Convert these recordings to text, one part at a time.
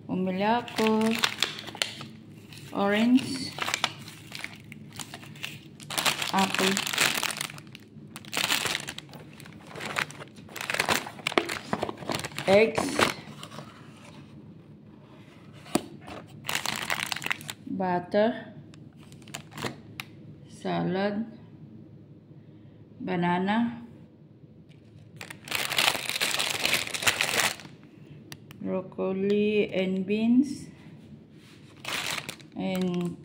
Bumili ako. Orange. Apple. Eggs. Butter. Salad. Banana. Broccoli and beans. And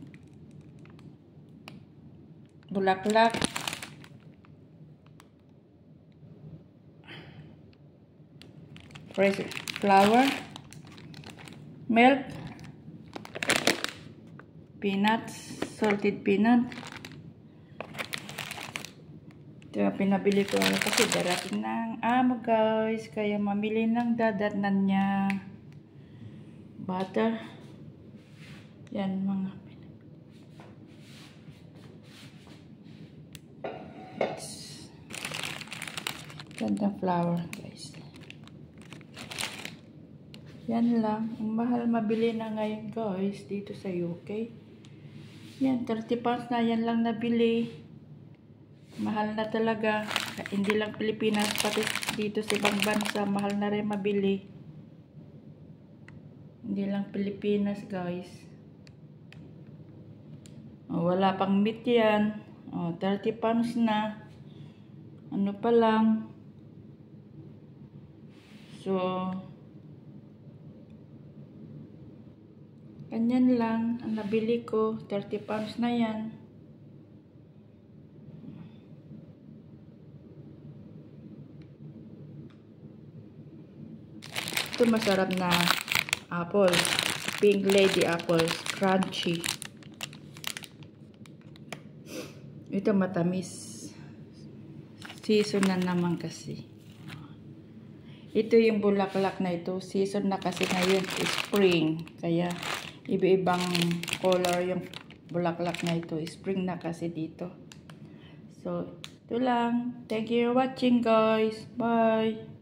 bulaklak. Fresh flour. Milk. Peanuts. Salted peanut. Ito yung pinabili ko kasi darating ng amo guys. Kaya mamili ng dadatnan niya. Butter. Yan mga gandang flour guys. Yan lang. Ang mahal mabili na ngayon guys dito sa UK. Yan 30 pounds na yan lang nabili. Mahal na talaga. Hindi lang Pilipinas, pati dito sa ibang bansa mahal na rin mabili. Hindi lang Pilipinas guys. Wala pang meat yan. 30 pounds na. Ano pa lang. So, ganyan lang ang nabili ko. 30 pounds na yan. Ito masarap na apple. Pink Lady apples. Crunchy. Ito matamis. Season na naman kasi. Ito yung bulaklak na ito. Season na kasi ngayon. Spring. Kaya iba-ibang color yung bulaklak na ito. Spring na kasi dito. So, ito lang. Thank you for watching guys. Bye.